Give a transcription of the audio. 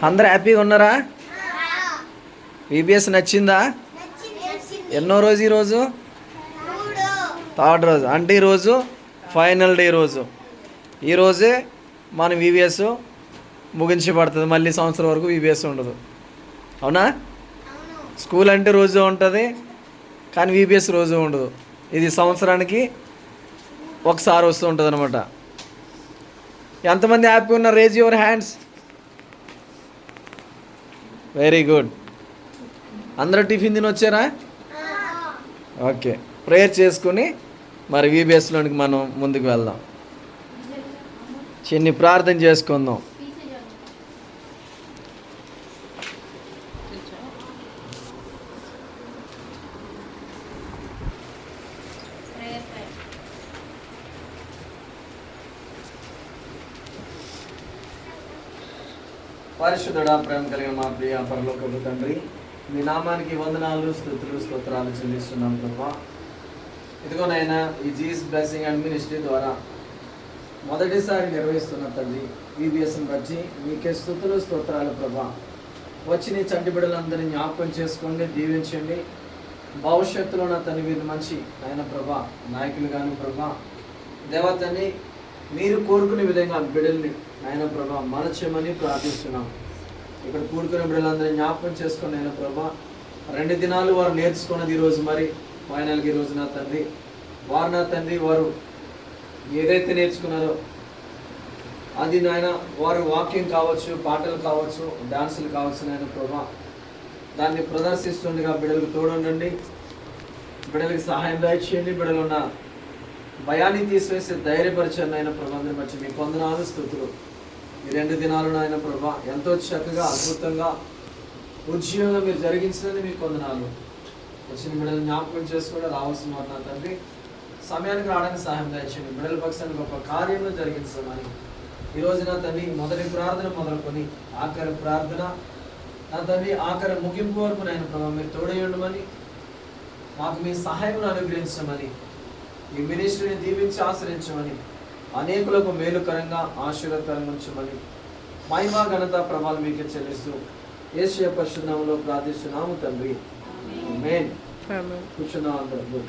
అందరు హ్యాపీగా ఉన్నారా? విబిఎస్ నచ్చిందా? ఎన్నో రోజు ఈరోజు? థర్డ్ రోజు. అంటే ఈరోజు ఫైనల్ డే రోజు. ఈరోజే మన విబిఎస్ ముగించబడుతుంది. మళ్ళీ సంవత్సరం వరకు విబిఎస్ ఉండదు. అవునా? స్కూల్ అంటే రోజు ఉంటుంది, కానీ విబిఎస్ రోజు ఉండదు. ఇది సంవత్సరానికి ఒకసారి వస్తూ ఉంటుంది అనమాట. ఎంతమంది హ్యాపీ ఉన్నారు? Raise your hands. Very good. అందరూ టిఫిన్ తిని వచ్చారా? ఓకే. ప్రేయర్ చేసుకుని మరి విబిఎస్లోనికి మనం ముందుకు వెళ్దాం. చిన్ని ప్రార్థన చేసుకుందాం. పరిశుద్ధుడా, ప్రేమ కలిగిన మా ప్రియ పరలోకపు తండ్రి, మీ నామానికి వందనాలు, స్తుతులు, స్తోత్రాలు చెల్లిస్తున్నాం ప్రభా. ఇదిగోనైనా ఈ జీస్ బ్లెస్సింగ్ అండ్ మినిస్ట్రీ ద్వారా మొదటిసారి నిర్వహిస్తున్న తండ్రి విబిఎస్ని బట్టి మీకే స్తుతులు, స్తోత్రాలు ప్రభా. వచ్చి నీ చంటి బిడ్డలందరినీ జ్ఞాపకం చేసుకోండి, దీవించండి. భవిష్యత్తులో నా తండ్రి వీరు మంచి ఆయన ప్రభా నాయకులు కానీ ప్రభా దేవతని మీరు కోరుకునే విధంగా బిడ్డల్ని ఆయన ప్రభా మలచమని ప్రార్థిస్తున్నాం. ఇక్కడ కూడుకునే బిడ్డలందరినీ జ్ఞాపకం చేసుకుని ఆయన ప్రభా 2 దినాలు వారు నేర్చుకున్నది ఈరోజు మరి ఫైనల్గా ఈరోజు నా తండ్రి వారు ఏదైతే నేర్చుకున్నారో అది నాయన వారు వాక్యం కావచ్చు, పాటలు కావచ్చు, డాన్సులు కావచ్చు నాయన ప్రభా దాన్ని ప్రదర్శిస్తుండగా బిడ్డలకు తోడుండండి, బిడ్డలకు సహాయం దయచేయండి. బిడ్డలు ఉన్న భయాన్ని తీసివేసి ధైర్యపరిచాను ఆయన ప్రభాని బట్టి మీకు వందనాలు, స్తుతులు. ఈ 2 దినాలు నాయన ప్రభా ఎంతో చక్కగా అద్భుతంగా ఉద్యోగంగా మీరు జరిగించినది మీకు వందనాలు. వచ్చిన బిడ్డలు జ్ఞాపకం చేసుకుంటే రావాల్సిన వారు నా తండ్రి సమయానికి రావడానికి సహాయం దయచేయండి. బిడ్డల పక్షాన్ని గొప్ప కార్యంలో జరిగించమని ఈరోజు నా తండ్రి మొదటి ప్రార్థన మొదలుకొని ఆఖరి ప్రార్థన నా తండ్రి ఆఖరి ముగింపు వరకు నాయన ప్రభావ మీరు తోడేయండమని మాకు మీ సహాయం అనుగ్రహించమని ఈ మినిస్ట్రీని దీవించి ఆశ్రయించమని అనేకులకు మేలుకరంగా ఆశీర్వాదకరంగా ఉంచమని మహిమా ఘనత ప్రభావం మీకే చెల్లిస్తూ యేసు పరిశుద్ధ నామములో ప్రార్థిస్తున్నాము తండ్రి. ఆమేన్. కూర్చున్నాం అందరూ.